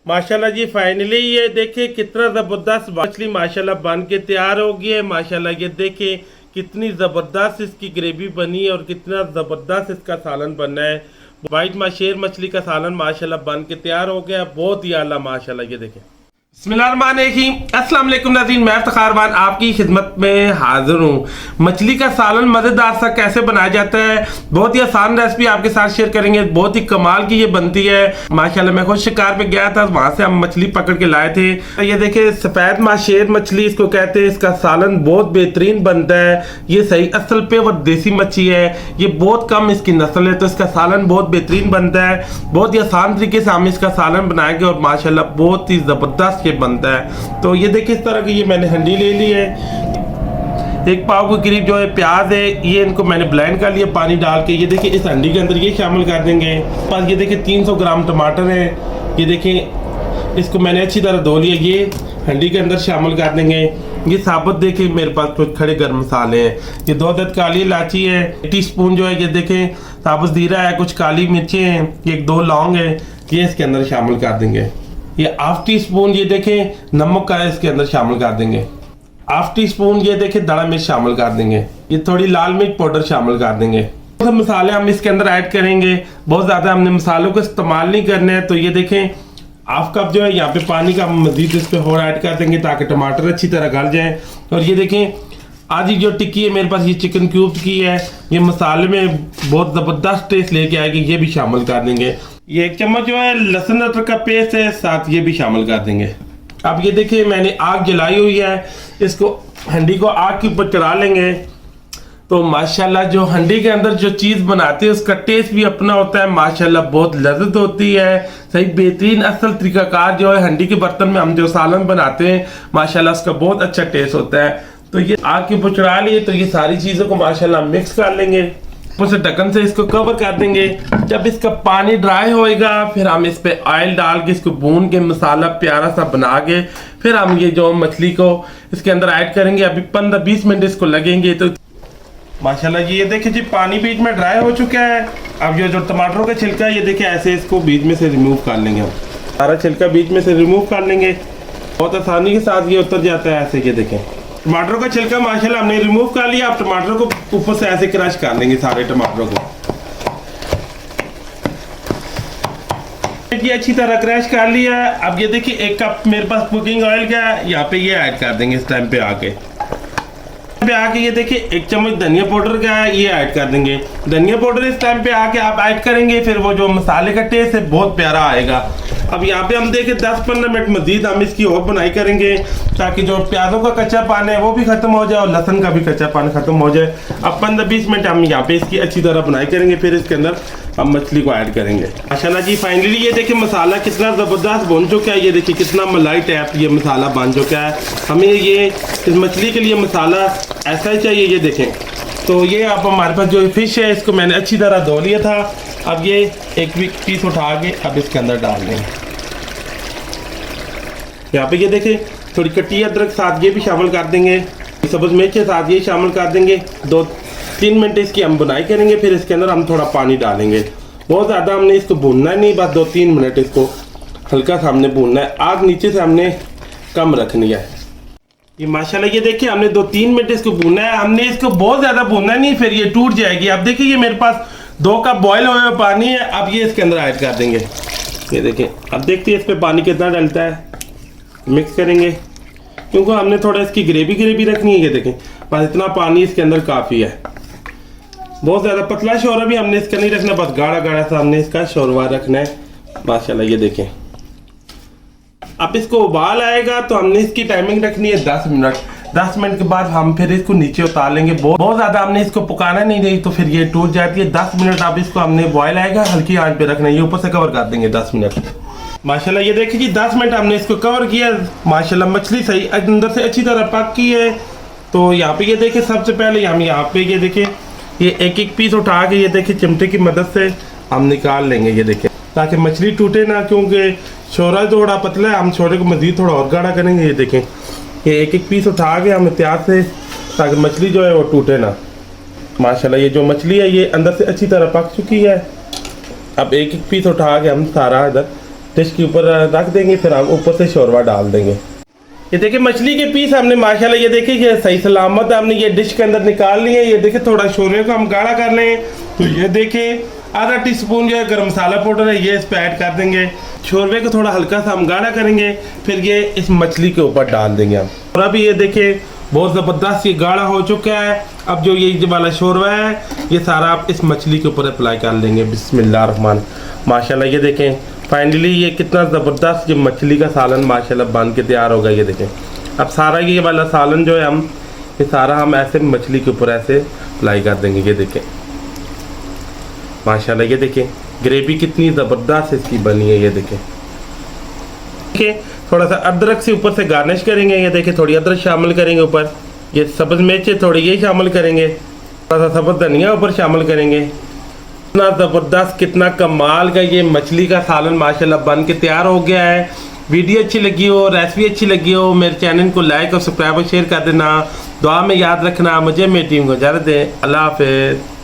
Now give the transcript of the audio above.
माशाल्लाह जी फाइनली ये देखिए कितना ज़बरदस्त मछली माशाल्लाह बन के तैयार हो गई है। माशाल्लाह ये देखिए कितनी ज़बरदस्त इसकी ग्रेवी बनी है और कितना ज़बरदस्त इसका सालन बना है। वाइट माशेर मछली का सालन माशाल्लाह बन के तैयार हो गया, बहुत ही आला माशाल्लाह। ये देखें बिस्मिल्लाहिर्रहमानिर्रहीम, अस्सलाम वालेकुम नाज़रीन, मैं इफ्तिखार खान आपकी खिदमत में हाजिर हूँ। मछली का सालन मज़ेदार सा कैसे बनाया जाता है, बहुत ही आसान रेसिपी आपके साथ शेयर करेंगे। बहुत ही कमाल की ये बनती है माशाल्लाह। मैं खुद शिकार पे गया था, वहाँ से हम मछली पकड़ के लाए थे। ये देखिए सफ़ेद माशेर मछली इसको कहते हैं। इसका सालन बहुत बेहतरीन बनता है। ये सही असल पे वो देसी मच्छी है, ये बहुत कम इसकी नस्ल है, तो इसका सालन बहुत बेहतरीन बनता है। बहुत ही आसान तरीके से हम इसका सालन बनाएंगे और माशाल्लाह बहुत ही ज़बरदस्त बनता है। तो ये देखिए इस तरह की ये मैंने हंडी ले ली है। एक पाव के करीब जो है प्याज है, ये इनको मैंने ब्लेंड कर लिया पानी डाल के। ये देखिए इस हंडी के अंदर ये शामिल कर देंगे। बस ये देखिए 300 ग्राम टमाटर है, ये देखिए इसको मैंने अच्छी तरह धो लिया, ये हंडी के अंदर शामिल कर देंगे। ये साबुत देखिए मेरे पास कुछ खड़े गर्म मसाले हैं। ये 2 अदद काली इलायची है, 1 टीस्पून जो है ये देखें साबुत जीरा है, कुछ काली मिर्चें हैं, ये 2 लौंग है, ये इसके अंदर शामिल कर देंगे। ये 1/2 टीस्पून ये देखें नमक का है, इसके अंदर शामिल कर देंगे। 1/2 टीस्पून ये देखें दड़ा मिर्च शामिल कर देंगे। ये थोड़ी लाल मिर्च पाउडर शामिल कर देंगे। सब मसाले हम इसके अंदर ऐड करेंगे, बहुत ज़्यादा हमने मसालों को इस्तेमाल नहीं करना है। तो ये देखें 1/2 कप जो है यहाँ पे पानी का मजीद इस पर और ऐड कर देंगे ताकि टमाटर अच्छी तरह गल जाए। और ये देखें आज जो टिक्की है मेरे पास ये चिकन क्यूब की है, ये मसाले में बहुत ज़बरदस्त टेस्ट लेके आएगी, ये भी शामिल कर देंगे। ये 1 चम्मच जो है लहसुन अदरक का पेस्ट है, साथ ये भी शामिल कर देंगे। अब ये देखिए मैंने आग जलाई हुई है, इसको हंडी को आग के ऊपर चढ़ा लेंगे। तो माशाल्लाह जो हंडी के अंदर जो चीज़ बनाते हैं उसका टेस्ट भी अपना होता है माशाल्लाह, बहुत लज़्ज़त होती है। सही बेहतरीन असल तरीकाकार जो है हंडी के बर्तन में हम जो सालन बनाते हैं माशाल्लाह उसका बहुत अच्छा टेस्ट होता है। तो ये आग के ऊपर चढ़ा लिए, तो ये सारी चीज़ों को माशाल्लाह मिक्स कर लेंगे। ऊपर से ढक्कन से इसको कवर कर देंगे। जब इसका पानी ड्राई होएगा फिर हम इस पे ऑयल डाल के इसको भून के मसाला प्यारा सा बना के फिर हम ये जो मछली को इसके अंदर ऐड करेंगे। अभी 15-20 मिनट इसको लगेंगे। तो माशाल्लाह ये देखिए जी पानी बीच में ड्राई हो चुका है। अब ये जो टमाटरों का छिलका है ये देखिए ऐसे इसको बीच में से रिमूव कर लेंगे। हम सारा छिलका बीच में से रिमूव कर लेंगे, बहुत आसानी के साथ ये उतर जाता है ऐसे। ये देखें टमाटरों का छिलका माशाल्लाह हमने रिमूव कर लिया। अब टमाटरों को ऊपर से ऐसे क्रश कर लेंगे सारे टमाटरों को। ये अच्छी तरह क्रश कर लिया। अब ये देखिए 1 कप मेरे पास कुकिंग ऑयल का है, यहाँ पे ये ऐड कर देंगे। इस टाइम पे आके ये देखिए 1 चम्मच धनिया पाउडर का है, ये ऐड कर देंगे। धनिया पाउडर इस टाइम पे आके आप ऐड करेंगे, फिर वो जो मसाले का टेस्ट है बहुत प्यारा आएगा। अब यहाँ पे हम देखें 10-15 मिनट मजीद हम इसकी और बनाई करेंगे ताकि जो प्याजों का कच्चा पानी है वो भी खत्म हो जाए और लहसुन का भी कच्चा पानी खत्म हो जाए। अब 15-20 मिनट हम यहाँ पे इसकी अच्छी तरह बनाई करेंगे, फिर इसके अंदर हम मछली को ऐड करेंगे। माशाल्लाह जी फाइनली ये देखिए मसाला कितना ज़बरदस्त बन चुका है। ये देखिए कितना मलाई टाइप ये मसाला बन चुका है। हमें ये इस मछली के लिए मसाला ऐसा ही चाहिए। ये देखें तो ये आप हमारे पास जो फिश है इसको मैंने अच्छी तरह धो लिया था। अब ये एक पीस उठा के अब इसके अंदर डाल देंगे। यहाँ पे ये देखें थोड़ी कटी अदरक साथ ये भी शामिल कर देंगे, सब्ज़ मिर्च के साथ ये शामिल कर देंगे। 2-3 मिनट इसकी हम बुनाई करेंगे, फिर इसके अंदर हम थोड़ा पानी डालेंगे। बहुत ज़्यादा हमने इसको भूनना नहीं, बस 2-3 मिनट इसको हल्का सा हमने भूनना है। आग नीचे से हमने कम रखनी है। ये माशाल्लाह ये देखिए हमने 2-3 मिनट इसको भूनना है। हमने इसको बहुत ज़्यादा भूनना नहीं, फिर ये टूट जाएगी। अब देखिए ये मेरे पास 2 कप बॉयल हुआ पानी है, अब ये इसके अंदर ऐड कर देंगे। ये देखें अब देखते हैं इस पर पानी कितना डलता है। मिक्स करेंगे क्योंकि हमने थोड़ा इसकी ग्रेवी रखनी है। ये देखें बस इतना पानी इसके अंदर काफ़ी है। बहुत ज़्यादा पतला शोरबा भी हमने इसका नहीं रखना, बस गाढ़ा गाढ़ा सा हमने इसका शोरबा रखना है माशाल्लाह। ये देखें अब इसको उबाल आएगा तो हमने इसकी टाइमिंग रखनी है 10 मिनट। 10 मिनट के बाद हम फिर इसको नीचे उतार लेंगे। बहुत ज़्यादा हमने इसको पकाना नहीं रही तो फिर ये टूट जाती है। 10 मिनट अब इसको हमने बॉयल आएगा हल्की आंच पे रखना है। ये ऊपर से कवर कर देंगे 10 मिनट। माशाल्लाह ये देखिए जी 10 मिनट हमने इसको कवर किया। माशाल्लाह मछली सही अंदर से अच्छी तरह पक की है। तो यहाँ पे ये देखिए सबसे पहले हम यहाँ पे ये देखिए ये एक पीस उठा के ये देखिए चिमटे की मदद से हम निकाल लेंगे। ये देखिए ताकि मछली टूटे ना, क्योंकि शोरा थोड़ा पतला है, हम शोरे को मज़ीद थोड़ा और गाढ़ा करेंगे। ये देखें ये एक पीस उठा के हम एहतियात से ताकि मछली जो है वो टूटे ना। माशाल्लाह ये जो मछली है ये अंदर से अच्छी तरह पक चुकी है। अब एक पीस उठा के हम सारा इधर डिश के ऊपर रख देंगे, फिर हम ऊपर से शोरबा डाल देंगे। ये देखिए मछली के पीस हमने माशाल्लाह ये देखिए ये सही सलामत हमने ये डिश के अंदर निकाल लिए। ये देखिए थोड़ा शोरबे को हम गाढ़ा कर लें, तो ये देखिए आधा टीस्पून जो है गरम मसाला पाउडर है ये इस पर ऐड कर देंगे। शोरबे को थोड़ा हल्का सा हम गाढ़ा करेंगे, फिर ये इस मछली के ऊपर डाल देंगे हम। और अभी ये देखिए बहुत ज़बरदस्त ये गाढ़ा हो चुका है। अब जो ये वाला शोरबा है ये सारा आप इस मछली के ऊपर अप्लाई कर लेंगे। बिस्मिल्लाह रहमान, माशाल्लाह ये देखें फाइनली ये कितना ज़बरदस्त ये मछली का सालन माशाल्लाह बन के तैयार होगा। ये देखें अब सारा ये वाला सालन जो है हम ये सारा हम ऐसे मछली के ऊपर ऐसे अप्लाई कर देंगे। ये देखें माशाल्लाह ये देखें ग्रेवी कितनी ज़बरदस्त इसकी बनी है। ये देखें थोड़ा सा अदरक से ऊपर से गार्निश करेंगे। ये देखिए थोड़ी अदरक शामिल करेंगे ऊपर, ये सब्ज़ मिर्च थोड़ी ये शामिल करेंगे, थोड़ा सा सब्ज़ धनिया ऊपर शामिल करेंगे। कितना ज़बरदस्त कितना कमाल का ये मछली का सालन माशाल्लाह बन के तैयार हो गया है। वीडियो अच्छी लगी हो, रेसिपी अच्छी लगी हो, मेरे चैनल को लाइक और सब्सक्राइब और शेयर कर देना। दुआ में याद रखना। मुझे मेरी टीम को इजाज़त दें। अल्लाह हाफ़िज़।